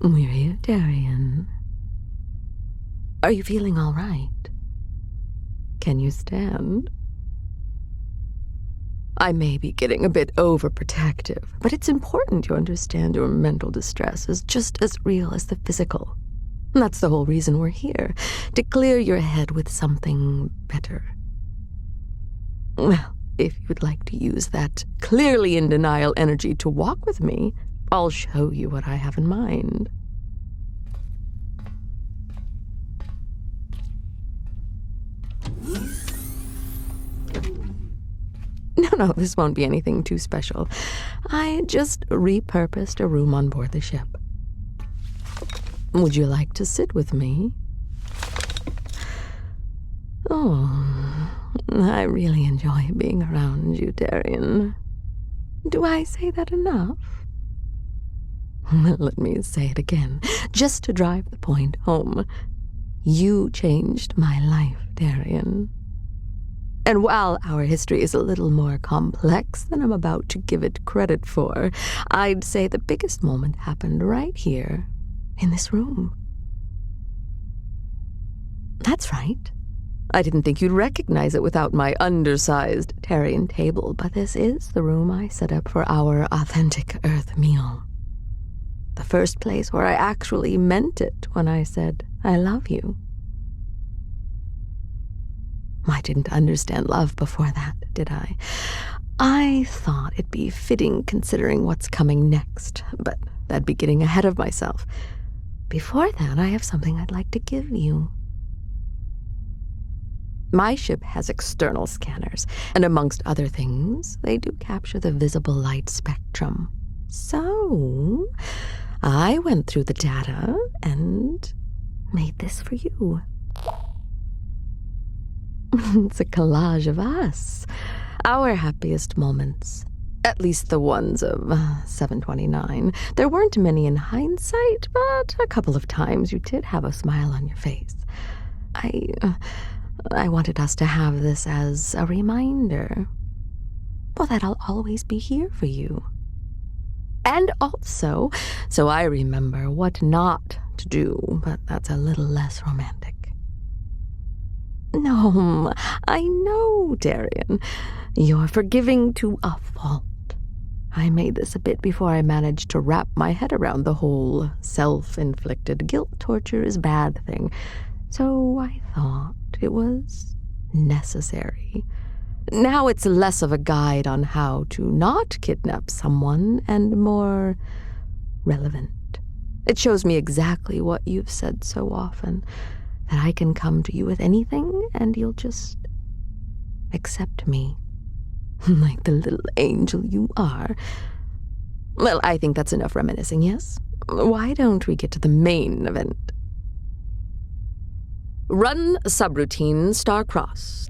We're here, Terran. Are you feeling all right? Can you stand? I may be getting a bit overprotective, but it's important you understand your mental distress is just as real as the physical. That's the whole reason we're here, to clear your head with something better. Well, if you'd like to use that clearly in denial energy to walk with me, I'll show you what I have in mind. No, this won't be anything too special. I just repurposed a room on board the ship. Would you like to sit with me? Oh, I really enjoy being around you, Terran. Do I say that enough? Let me say it again, just to drive the point home. You changed my life, Terran. And while our history is a little more complex than I'm about to give it credit for, I'd say the biggest moment happened right here, in this room. That's right. I didn't think you'd recognize it without my undersized Terran table, but this is the room I set up for our authentic Earth meal. The first place where I actually meant it when I said, I love you. I didn't understand love before that, did I? I thought it'd be fitting considering what's coming next, but that'd be getting ahead of myself. Before that, I have something I'd like to give you. My ship has external scanners, and amongst other things, they do capture the visible light spectrum. So, I went through the data and made this for you. It's a collage of us, our happiest moments, at least the ones of 729. There weren't many in hindsight, but a couple of times you did have a smile on your face. I wanted us to have this as a reminder. Well, that I'll always be here for you. And also, so I remember what not to do, but that's a little less romantic. No, I know, Terran. You're forgiving to a fault. I made this a bit before I managed to wrap my head around the whole self-inflicted guilt torture is bad thing. So I thought it was necessary. Now it's less of a guide on how to not kidnap someone and more relevant. It shows me exactly what you've said so often, that I can come to you with anything and you'll just accept me, like the little angel you are. Well, I think that's enough reminiscing, yes? Why don't we get to the main event? Run subroutine star-crossed.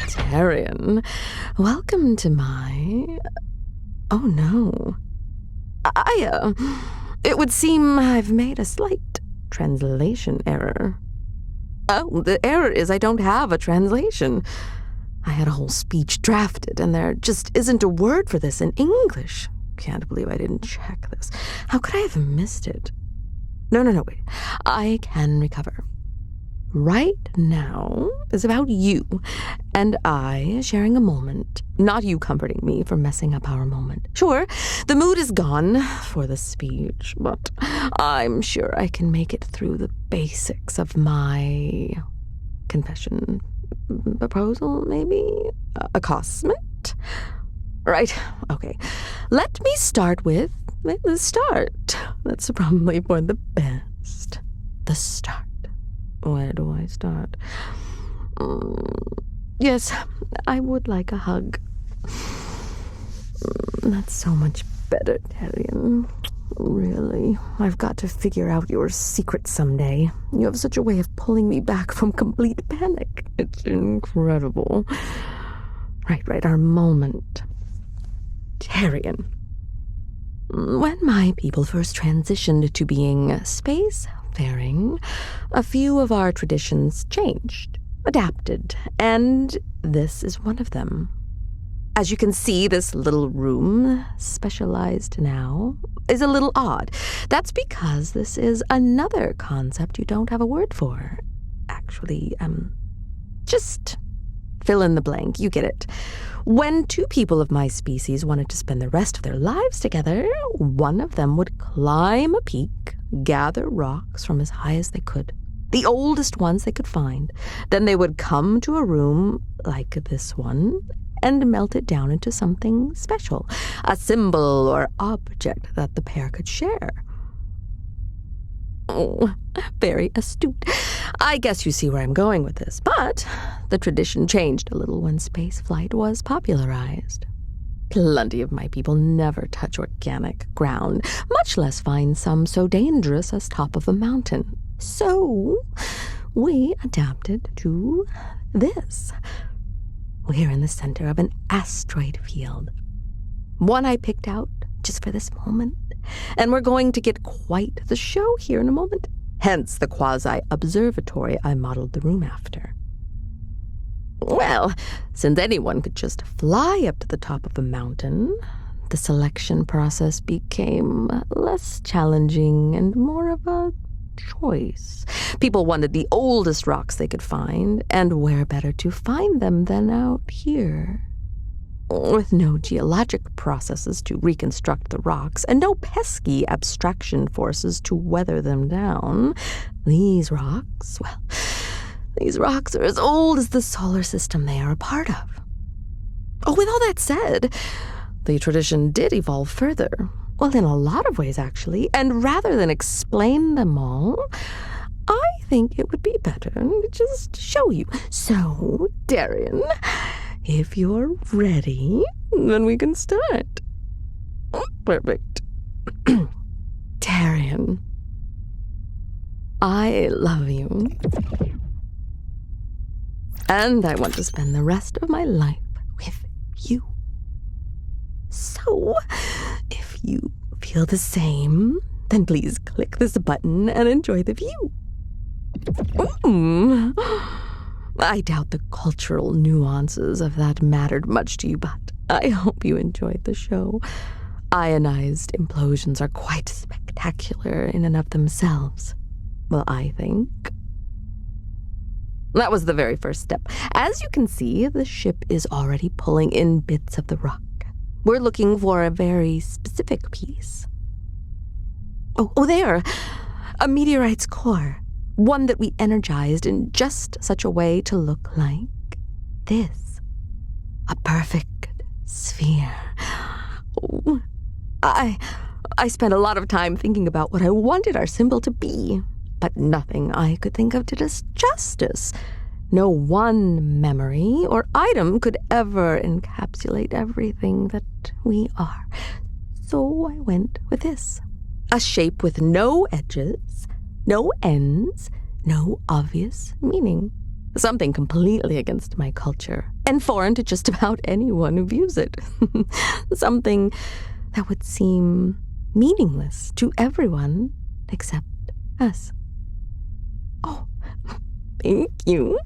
Terran, welcome to my... Oh, no. It would seem I've made a slight translation error. Oh, the error is I don't have a translation. I had a whole speech drafted, and there just isn't a word for this in English. Can't believe I didn't check this. How could I have missed it? No, wait. I can recover. Right now is about you and I sharing a moment, not you comforting me for messing up our moment. Sure, the mood is gone for the speech, but I'm sure I can make it through the basics of my confession. Proposal, maybe? Accosment? Right, okay. Let me start with the start. That's probably for the best. The start. Where do I start? Yes, I would like a hug. That's so much better, Terran. Really, I've got to figure out your secret someday. You have such a way of pulling me back from complete panic. It's incredible. Right, our moment. Terran. When my people first transitioned to being spacefaring, a few of our traditions changed, adapted, and this is one of them. As you can see, this little room, specialized now, is a little odd. That's because this is another concept you don't have a word for. Actually, just fill in the blank. You get it. When two people of my species wanted to spend the rest of their lives together, one of them would climb a peak, gather rocks from as high as they could, the oldest ones they could find. Then they would come to a room like this one and melt it down into something special, a symbol or object that the pair could share. Oh, very astute. I guess you see where I'm going with this, but the tradition changed a little when spaceflight was popularized. Plenty of my people never touch organic ground, much less find some so dangerous as top of a mountain. So we adapted to this. We're in the center of an asteroid field, one I picked out just for this moment, and we're going to get quite the show here in a moment, hence the quasi-observatory I modeled the room after. Well, since anyone could just fly up to the top of a mountain, the selection process became less challenging and more of a choice. People wanted the oldest rocks they could find, and where better to find them than out here? With no geologic processes to reconstruct the rocks, and no pesky abstraction forces to weather them down, these rocks are as old as the solar system they are a part of. Oh, with all that said, the tradition did evolve further. Well, in a lot of ways, actually, and rather than explain them all, I think it would be better to just show you. So, Terran, if you're ready, then we can start. Perfect. Terran, I love you. And I want to spend the rest of my life with you. So, if you feel the same, then please click this button and enjoy the view. I doubt the cultural nuances of that mattered much to you, but I hope you enjoyed the show. Ionized implosions are quite spectacular in and of themselves. Well, I think. That was the very first step. As you can see, the ship is already pulling in bits of the rock. We're looking for a very specific piece. Oh, there! A meteorite's core. One that we energized in just such a way to look like this. A perfect sphere. Oh, I spent a lot of time thinking about what I wanted our symbol to be, but nothing I could think of did us justice. No one memory or item could ever encapsulate everything that we are. So I went with this. A shape with no edges, no ends, no obvious meaning. Something completely against my culture, and foreign to just about anyone who views it. Something that would seem meaningless to everyone except us. Oh, thank you.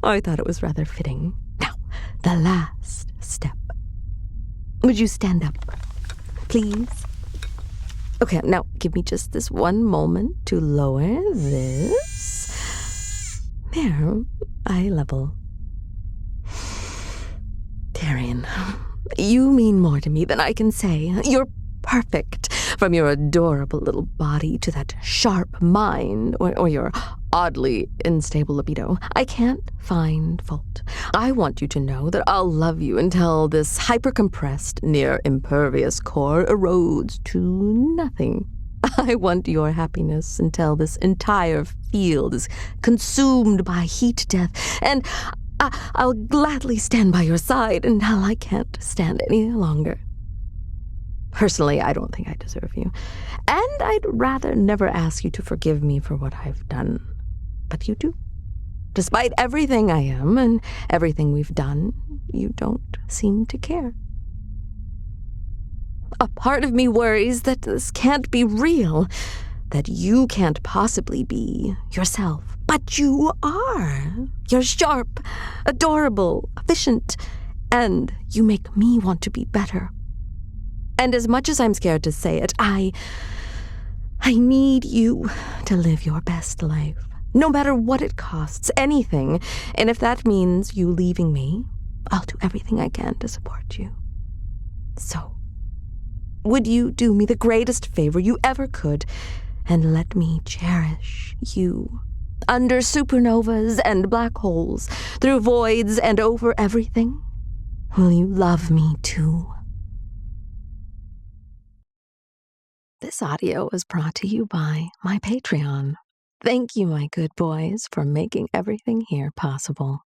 I thought it was rather fitting. Now, the last step. Would you stand up, please? Okay, now give me just this one moment to lower this. There, eye level. Terran, you mean more to me than I can say. You're perfect, from your adorable little body to that sharp mind, or your oddly unstable libido. I can't find fault. I want you to know that I'll love you until this hyper-compressed, near-impervious core erodes to nothing. I want your happiness until this entire field is consumed by heat death, and I'll gladly stand by your side until I can't stand any longer. Personally, I don't think I deserve you, and I'd rather never ask you to forgive me for what I've done. But you do. Despite everything I am and everything we've done, you don't seem to care. A part of me worries that this can't be real, that you can't possibly be yourself. But you are. You're sharp, adorable, efficient, And you make me want to be better. And as much as I'm scared to say it, I need you to live your best life. No matter what it costs, anything. And if that means you leaving me, I'll do everything I can to support you. So, would you do me the greatest favor you ever could and let me cherish you under supernovas and black holes, through voids and over everything? Will you love me too? This audio is brought to you by my Patreon. Thank you, my good boys, for making everything here possible.